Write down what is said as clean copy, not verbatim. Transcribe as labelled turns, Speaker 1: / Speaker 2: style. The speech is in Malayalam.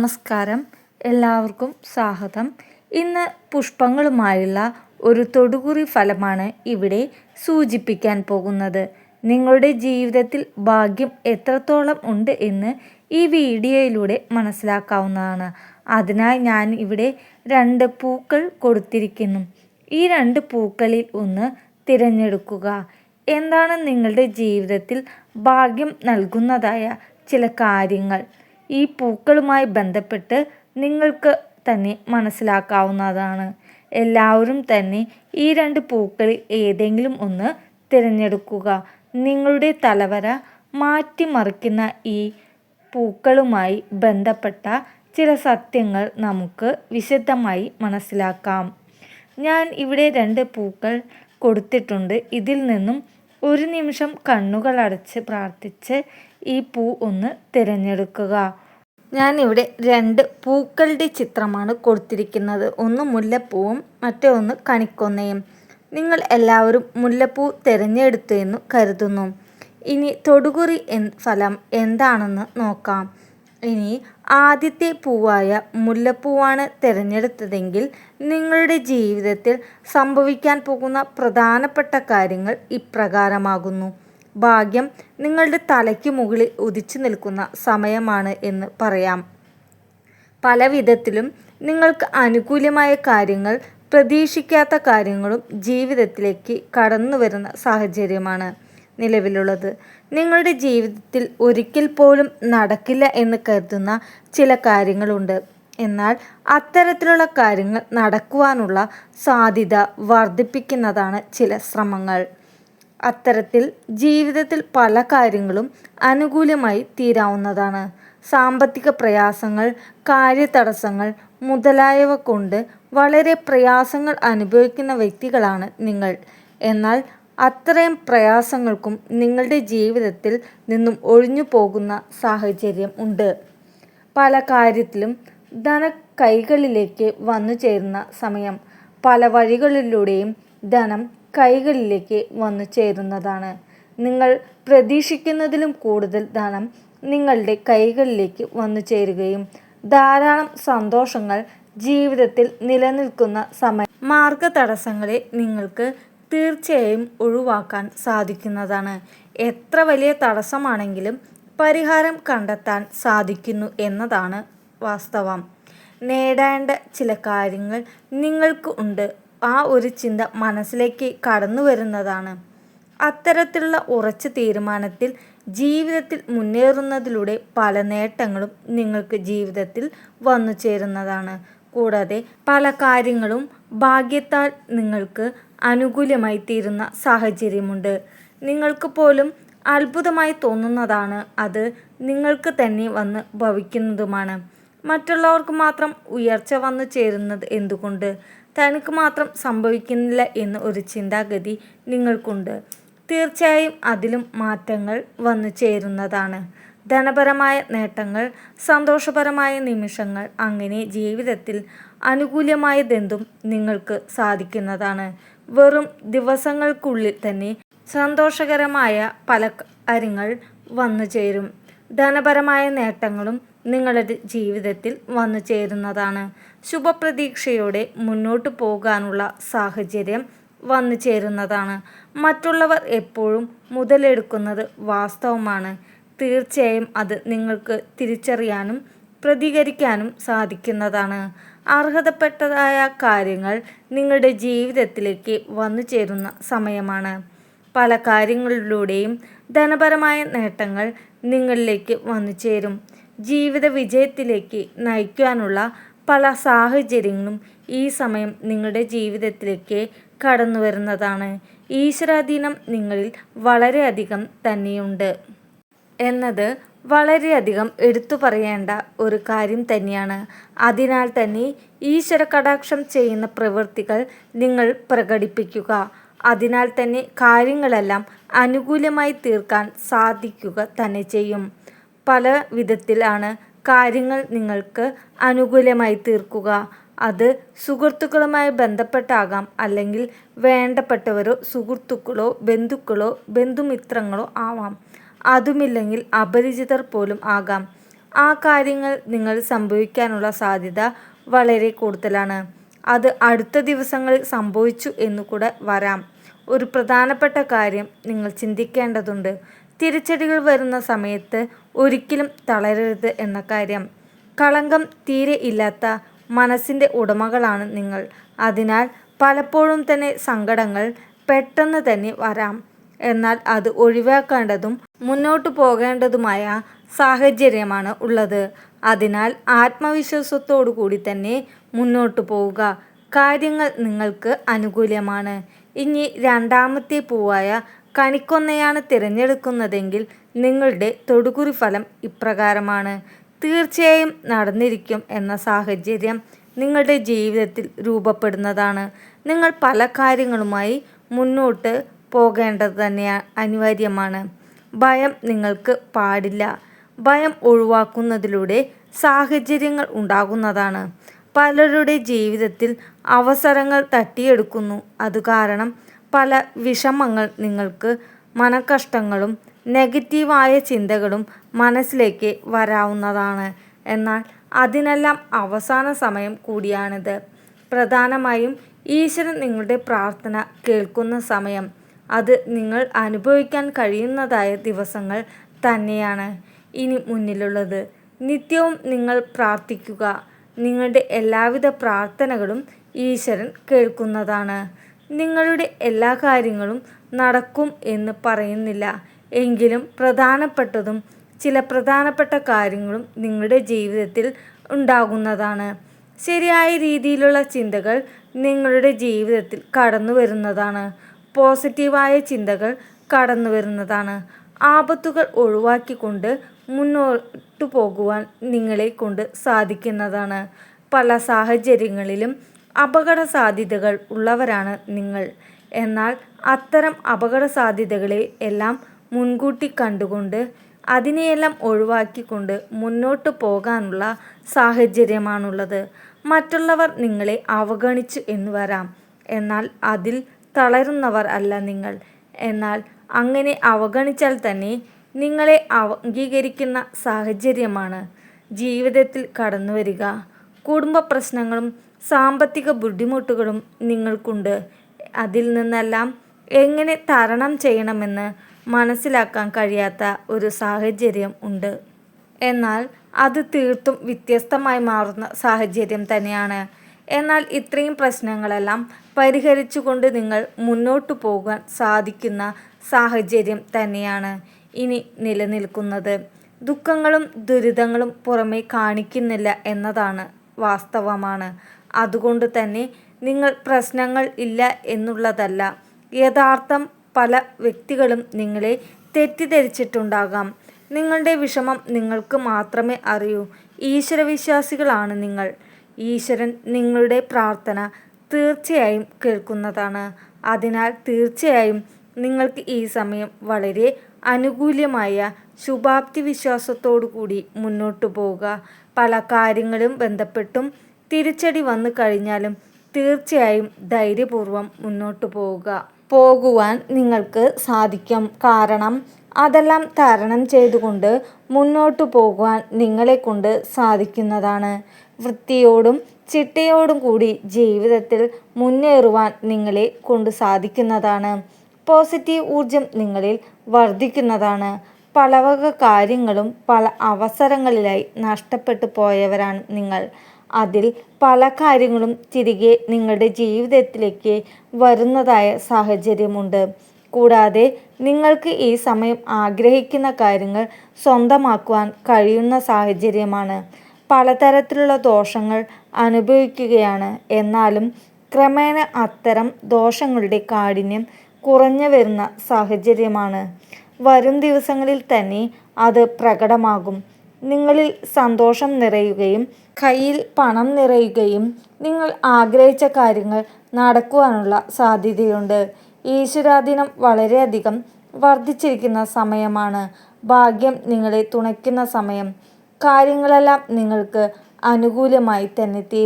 Speaker 1: നമസ്കാരം, എല്ലാവർക്കും സ്വാഗതം. ഇന്ന് പുഷ്പങ്ങളുമായുള്ള ഒരു തൊടുകുറി ഫലമാണ് ഇവിടെ സൂചിപ്പിക്കാൻ പോകുന്നത്. നിങ്ങളുടെ ജീവിതത്തിൽ ഭാഗ്യം എത്രത്തോളം ഉണ്ട് എന്ന് ഈ വീഡിയോയിലൂടെ മനസ്സിലാക്കാവുന്നതാണ്. അതിനായി ഞാൻ ഇവിടെ 2 പൂക്കൾ കൊടുത്തിരിക്കുന്നു. ഈ 2 പൂക്കളിൽ ഒന്ന് തിരഞ്ഞെടുക്കുക. എന്താണ് നിങ്ങളുടെ ജീവിതത്തിൽ ഭാഗ്യം നൽകുന്നതായ ചില കാര്യങ്ങൾ ഈ പൂക്കളുമായി ബന്ധപ്പെട്ട് നിങ്ങൾക്ക് തന്നെ മനസ്സിലാക്കാവുന്നതാണ്. എല്ലാവരും തന്നെ ഈ 2 പൂക്കളിൽ ഏതെങ്കിലും ഒന്ന് തിരഞ്ഞെടുക്കുക. നിങ്ങളുടെ തലവര മാറ്റിമറിക്കുന്ന ഈ പൂക്കളുമായി ബന്ധപ്പെട്ട ചില സത്യങ്ങൾ നമുക്ക് വിശദമായി മനസ്സിലാക്കാം. ഞാൻ ഇവിടെ 2 പൂക്കൾ കൊടുത്തിട്ടുണ്ട്. ഇതിൽ നിന്നും ഒരു നിമിഷം കണ്ണുകൾ അടച്ച് പ്രാർത്ഥിച്ച് ഈ പൂ ഒന്ന് തിരഞ്ഞെടുക്കുക. ഞാനിവിടെ 2 പൂക്കളുടെ ചിത്രമാണ് കൊടുത്തിരിക്കുന്നത്. ഒന്ന് മുല്ലപ്പൂവും മറ്റേ ഒന്ന് കണിക്കൊന്നയും. നിങ്ങൾ എല്ലാവരും മുല്ലപ്പൂ തിരഞ്ഞെടുത്തു എന്ന് കരുതുന്നു. ഇനി തൊടുകുറി ഫലം എന്താണെന്ന് നോക്കാം. ഇനി ആദ്യത്തെ പൂവായ മുല്ലപ്പൂവാണ് തിരഞ്ഞെടുത്തതെങ്കിൽ നിങ്ങളുടെ ജീവിതത്തിൽ സംഭവിക്കാൻ പോകുന്ന പ്രധാനപ്പെട്ട കാര്യങ്ങൾ ഇപ്രകാരമാകുന്നു. ഭാഗ്യം നിങ്ങളുടെ തലയ്ക്ക് മുകളിൽ ഉദിച്ചു നിൽക്കുന്ന സമയമാണ് എന്ന് പറയാം. പല വിധത്തിലും നിങ്ങൾക്ക് അനുകൂലമായ കാര്യങ്ങൾ, പ്രതീക്ഷിക്കാത്ത കാര്യങ്ങളും ജീവിതത്തിലേക്ക് കടന്നു വരുന്ന സാഹചര്യമാണ് നിലവിലുള്ളത്. നിങ്ങളുടെ ജീവിതത്തിൽ ഒരിക്കൽ പോലും നടക്കില്ല എന്ന് കരുതുന്ന ചില കാര്യങ്ങളുണ്ട്. എന്നാൽ അത്തരത്തിലുള്ള കാര്യങ്ങൾ നടക്കുവാനുള്ള സാധ്യത വർദ്ധിപ്പിക്കുന്നതാണ് ചില ശ്രമങ്ങൾ. അത്തരത്തിൽ ജീവിതത്തിൽ പല കാര്യങ്ങളും അനുകൂലമായി തീരാവുന്നതാണ്. സാമ്പത്തിക പ്രയാസങ്ങൾ, കാര്യതടസ്സങ്ങൾ മുതലായവ കൊണ്ട് വളരെ പ്രയാസങ്ങൾ അനുഭവിക്കുന്ന വ്യക്തികളാണ് നിങ്ങൾ. എന്നാൽ അത്രയും പ്രയാസങ്ങൾക്കും നിങ്ങളുടെ ജീവിതത്തിൽ നിന്നും ഒഴിഞ്ഞു പോകുന്ന സാഹചര്യം ഉണ്ട്. പല കാര്യത്തിലും ധനം കൈകളിലേക്ക് വന്നു ചേരുന്ന സമയം. പല വഴികളിലൂടെയും ധനം കൈകളിലേക്ക് വന്നു ചേരുന്നതാണ്. നിങ്ങൾ പ്രതീക്ഷിക്കുന്നതിലും കൂടുതൽ ധനം നിങ്ങളുടെ കൈകളിലേക്ക് വന്നു ചേരുകയും ധാരാളം സന്തോഷങ്ങൾ ജീവിതത്തിൽ നിലനിൽക്കുന്ന സമയം. മാർഗതടസ്സങ്ങളെ നിങ്ങൾക്ക് തീർച്ചയായും ഒഴിവാക്കാൻ സാധിക്കുന്നതാണ്. എത്ര വലിയ തടസ്സമാണെങ്കിലും പരിഹാരം കണ്ടെത്താൻ സാധിക്കുന്നു എന്നതാണ് വാസ്തവം. നേടേണ്ട ചില കാര്യങ്ങൾ നിങ്ങൾക്ക് ഉണ്ട്. ആ ഒരു ചിന്ത മനസ്സിലേക്ക് കടന്നു വരുന്നതാണ്. അത്തരത്തിലുള്ള ഉറച്ച തീരുമാനത്തിൽ ജീവിതത്തിൽ മുന്നേറുന്നതിലൂടെ പല നേട്ടങ്ങളും നിങ്ങൾക്ക് ജീവിതത്തിൽ വന്നു ചേരുന്നതാണ്. കൂടാതെ പല കാര്യങ്ങളും ഭാഗ്യത്താൽ നിങ്ങൾക്ക് അനുകൂലമായി തീരുന്ന സാഹചര്യമുണ്ട്. നിങ്ങൾക്ക് പോലും അത്ഭുതമായി തോന്നുന്നതാണ് അത് നിങ്ങൾക്ക് തന്നെ വന്ന് ഭവിക്കുന്നതുമാണ്. മറ്റുള്ളവർക്ക് മാത്രം ഉയർച്ച വന്നു ചേരുന്നത് എന്തുകൊണ്ട് തനിക്ക് മാത്രം സംഭവിക്കുന്നില്ല എന്ന ഒരു ചിന്താഗതി നിങ്ങൾക്കുണ്ട്. തീർച്ചയായും അതിലും മാറ്റങ്ങൾ വന്നു ചേരുന്നതാണ്. ധനപരമായ നേട്ടങ്ങൾ, സന്തോഷപരമായ നിമിഷങ്ങൾ, അങ്ങനെ ജീവിതത്തിൽ അനുകൂലമായതെന്തും നിങ്ങൾക്ക് സാധിക്കുന്നതാണ്. വെറും ദിവസങ്ങൾക്കുള്ളിൽ തന്നെ സന്തോഷകരമായ പല കാര്യങ്ങൾ വന്നു ചേരും. ധനപരമായ നേട്ടങ്ങളും നിങ്ങളുടെ ജീവിതത്തിൽ വന്നു ചേരുന്നതാണ്. ശുഭപ്രതീക്ഷയോടെ മുന്നോട്ട് പോകാനുള്ള സാഹചര്യം വന്നു ചേരുന്നതാണ്. മറ്റുള്ളവർ എപ്പോഴും മുതലെടുക്കുന്നത് വാസ്തവമാണ്. തീർച്ചയായും അത് നിങ്ങൾക്ക് തിരിച്ചറിയാനും പ്രതികരിക്കാനും സാധിക്കുന്നതാണ്. അർഹതപ്പെട്ടതായ കാര്യങ്ങൾ നിങ്ങളുടെ ജീവിതത്തിലേക്ക് വന്നു ചേരുന്ന സമയമാണ്. പല കാര്യങ്ങളിലൂടെയും ധനപരമായ നേട്ടങ്ങൾ നിങ്ങളിലേക്ക് വന്നു ചേരും. ജീവിത വിജയത്തിലേക്ക് നയിക്കുവാനുള്ള പല സാഹചര്യങ്ങളും ഈ സമയം നിങ്ങളുടെ ജീവിതത്തിലേക്ക് കടന്നു വരുന്നതാണ്. ഈശ്വരാധീനം നിങ്ങളിൽ വളരെയധികം തന്നെയുണ്ട് എന്നത് വളരെയധികം എടുത്തു പറയേണ്ട ഒരു കാര്യം തന്നെയാണ്. അതിനാൽ തന്നെ ഈശ്വര കടാക്ഷം ചെയ്യുന്ന പ്രവൃത്തികൾ നിങ്ങൾ പ്രകടിപ്പിക്കുക. അതിനാൽ തന്നെ കാര്യങ്ങളെല്ലാം അനുകൂലമായി തീർക്കാൻ സാധിക്കുക തന്നെ ചെയ്യും. പല വിധത്തിലാണ് കാര്യങ്ങൾ നിങ്ങൾക്ക് അനുകൂലമായി തീർക്കുക. അത് സുഹൃത്തുക്കളുമായി ബന്ധപ്പെട്ടാകാം, അല്ലെങ്കിൽ വേണ്ടപ്പെട്ടവരോ സുഹൃത്തുക്കളോ ബന്ധുക്കളോ ബന്ധുമിത്രങ്ങളോ ആവാം. അതുമില്ലെങ്കിൽ അപരിചിതർ പോലും ആകാം. ആ കാര്യങ്ങൾ നിങ്ങൾ സംഭവിക്കാനുള്ള സാധ്യത വളരെ കൂടുതലാണ്. അത് അടുത്ത ദിവസങ്ങളിൽ സംഭവിച്ചു എന്നുകൂടെ വരാം. ഒരു പ്രധാനപ്പെട്ട കാര്യം നിങ്ങൾ ചിന്തിക്കേണ്ടതുണ്ട്. തിരിച്ചടികൾ വരുന്ന സമയത്ത് ഒരിക്കലും തളരരുത് എന്ന കാര്യം. കളങ്കം തീരെ ഇല്ലാത്ത മനസ്സിൻ്റെ ഉടമകളാണ് നിങ്ങൾ. അതിനാൽ പലപ്പോഴും തന്നെ സങ്കടങ്ങൾ പെട്ടെന്ന് തന്നെ വരാം. എന്നാൽ അത് ഒഴിവാക്കേണ്ടതും മുന്നോട്ടു പോകേണ്ടതുമായ സാഹചര്യമാണ് ഉള്ളത്. അതിനാൽ ആത്മവിശ്വാസത്തോടു കൂടി തന്നെ മുന്നോട്ടു പോവുക. കാര്യങ്ങൾ നിങ്ങൾക്ക് അനുകൂലമാണ്. ഇനി രണ്ടാമത്തെ പൂവായ കണിക്കൊന്നയാണ് തിരഞ്ഞെടുക്കുന്നതെങ്കിൽ നിങ്ങളുടെ തൊടുകുറി ഫലം ഇപ്രകാരമാണ്. തീർച്ചയായും നടന്നിരിക്കും എന്ന സാഹചര്യം നിങ്ങളുടെ ജീവിതത്തിൽ രൂപപ്പെടുന്നതാണ്. നിങ്ങൾ പല കാര്യങ്ങളുമായി മുന്നോട്ട് പോകേണ്ടത് തന്നെ അനിവാര്യമാണ്. ഭയം നിങ്ങൾക്ക് പാടില്ല. ഭയം ഒഴിവാക്കുന്നതിലൂടെ സാഹചര്യങ്ങൾ ഉണ്ടാകുന്നതാണ്. പലരുടെ ജീവിതത്തിൽ അവസരങ്ങൾ തട്ടിയെടുക്കുന്നു. അതുകാരണം പല വിഷമങ്ങൾ നിങ്ങൾക്ക് മനക്കഷ്ടങ്ങളും നെഗറ്റീവായ ചിന്തകളും മനസ്സിലേക്ക് വരാവുന്നതാണ്. എന്നാൽ അതിനെല്ലാം അവസാന സമയം കൂടിയാണിത്. പ്രധാനമായും ഈശ്വരൻ നിങ്ങളുടെ പ്രാർത്ഥന കേൾക്കുന്ന സമയം. അത് നിങ്ങൾ അനുഭവിക്കാൻ കഴിയുന്നതായ ദിവസങ്ങൾ തന്നെയാണ് ഇനി മുന്നിലുള്ളത്. നിത്യവും നിങ്ങൾ പ്രാർത്ഥിക്കുക. നിങ്ങളുടെ എല്ലാവിധ പ്രാർത്ഥനകളും ഈശ്വരൻ കേൾക്കുന്നതാണ്. നിങ്ങളുടെ എല്ലാ കാര്യങ്ങളും നടക്കും എന്ന് പറയുന്നില്ല. എങ്കിലും ചില പ്രധാനപ്പെട്ട കാര്യങ്ങളും നിങ്ങളുടെ ജീവിതത്തിൽ ഉണ്ടാകുന്നതാണ്. ശരിയായ രീതിയിലുള്ള ചിന്തകൾ നിങ്ങളുടെ ജീവിതത്തിൽ കടന്നു വരുന്നതാണ്. പോസിറ്റീവായ ചിന്തകൾ കടന്നു വരുന്നതാണ്. ആപത്തുകൾ ഒഴിവാക്കിക്കൊണ്ട് മുന്നോട്ടു പോകുവാൻ നിങ്ങളെ കൊണ്ട് സാധിക്കുന്നതാണ്. പല സാഹചര്യങ്ങളിലും അപകട സാധ്യതകൾ ഉള്ളവരാണ് നിങ്ങൾ. എന്നാൽ അത്തരം അപകട സാധ്യതകളെ എല്ലാം മുൻകൂട്ടി കണ്ടുകൊണ്ട് അതിനെയെല്ലാം ഒഴിവാക്കിക്കൊണ്ട് മുന്നോട്ട് പോകാനുള്ള സാഹചര്യമാണുള്ളത്. മറ്റുള്ളവർ നിങ്ങളെ അവഗണിച്ചു എന്ന് വരാം. എന്നാൽ അതിൽ തളരുന്നവർ അല്ല നിങ്ങൾ. എന്നാൽ അങ്ങനെ അവഗണിച്ചാൽ തന്നെ നിങ്ങളെ അംഗീകരിക്കുന്ന സാഹചര്യമാണ് ജീവിതത്തിൽ കടന്നു വരിക. കുടുംബ പ്രശ്നങ്ങളും സാമ്പത്തിക ബുദ്ധിമുട്ടുകളും നിങ്ങൾക്കുണ്ട്. അതിൽ നിന്നെല്ലാം എങ്ങനെ തരണം ചെയ്യണമെന്ന് മനസ്സിലാക്കാൻ കഴിയാത്ത ഒരു സാഹചര്യം ഉണ്ട്. എന്നാൽ അത് തീർത്തും വ്യത്യസ്തമായി മാറുന്ന സാഹചര്യം തന്നെയാണ്. എന്നാൽ ഇത്രയും പ്രശ്നങ്ങളെല്ലാം പരിഹരിച്ചുകൊണ്ട് നിങ്ങൾ മുന്നോട്ടു പോകാൻ സാധിക്കുന്ന സാഹചര്യം തന്നെയാണ് ഇനി നിലനിൽക്കുന്നത്. ദുഃഖങ്ങളും ദുരിതങ്ങളും പുറമേ കാണിക്കുന്നില്ല എന്നതാണ് വാസ്തവമാണ്. അതുകൊണ്ട് തന്നെ നിങ്ങൾ പ്രശ്നങ്ങൾ ഇല്ല എന്നുള്ളതല്ല. യഥാർത്ഥം പല വ്യക്തികളും നിങ്ങളെ തെറ്റിദ്ധരിച്ചിട്ടുണ്ടാകാം. നിങ്ങളുടെ വിഷമം നിങ്ങൾക്ക് മാത്രമേ അറിയൂ. ഈശ്വരവിശ്വാസികളാണ് നിങ്ങൾ. ഈശ്വരൻ നിങ്ങളുടെ പ്രാർത്ഥന തീർച്ചയായും കേൾക്കുന്നതാണ്. അതിനാൽ തീർച്ചയായും നിങ്ങൾക്ക് ഈ സമയം വളരെ അനുകൂലമായ ശുഭാപ്തി വിശ്വാസത്തോടു കൂടി മുന്നോട്ടു പോവുക. പല കാര്യങ്ങളും ബന്ധപ്പെട്ടും തിരിച്ചടി വന്നു കഴിഞ്ഞാലും തീർച്ചയായും ധൈര്യപൂർവ്വം മുന്നോട്ടു പോകുവാൻ നിങ്ങൾക്ക് സാധിക്കും. കാരണം അതെല്ലാം തരണം ചെയ്തുകൊണ്ട് മുന്നോട്ടു പോകുവാൻ നിങ്ങളെക്കൊണ്ട് സാധിക്കുന്നതാണ്. വൃത്തിയോടും ചിട്ടയോടും കൂടി ജീവിതത്തിൽ മുന്നേറുവാൻ നിങ്ങളെ കൊണ്ട് സാധിക്കുന്നതാണ്. പോസിറ്റീവ് ഊർജം നിങ്ങളിൽ വർദ്ധിക്കുന്നതാണ്. പലവക കാര്യങ്ങളും പല അവസരങ്ങളിലായി നഷ്ടപ്പെട്ടു പോയവരാണ് നിങ്ങൾ. അതിൽ പല കാര്യങ്ങളും തിരികെ നിങ്ങളുടെ ജീവിതത്തിലേക്ക് വരുന്നതായ സാഹചര്യമുണ്ട്. കൂടാതെ നിങ്ങൾക്ക് ഈ സമയം ആഗ്രഹിക്കുന്ന കാര്യങ്ങൾ സ്വന്തമാക്കുവാൻ കഴിയുന്ന സാഹചര്യമാണ്. പലതരത്തിലുള്ള ദോഷങ്ങൾ അനുഭവിക്കുകയാണ്. എന്നാലും ക്രമേണ അത്തരം ദോഷങ്ങളുടെ കാഠിന്യം കുറഞ്ഞു വരുന്ന സാഹചര്യമാണ്. വരും ദിവസങ്ങളിൽ തന്നെ അത് പ്രകടമാകും. നിങ്ങളിൽ സന്തോഷം നിറയുകയും കയ്യിൽ പണം നിറയുകയും നിങ്ങൾ ആഗ്രഹിച്ച കാര്യങ്ങൾ നടക്കുവാനുള്ള സാധ്യതയുണ്ട്. ഈശ്വരാധീനം വളരെയധികം വർദ്ധിച്ചിരിക്കുന്ന സമയമാണ്. ഭാഗ്യം നിങ്ങളെ തുണയ്ക്കുന്ന സമയം. കാര്യങ്ങളെല്ലാം നിങ്ങൾക്ക് അനുകൂലമായി തന്നെ തീരും.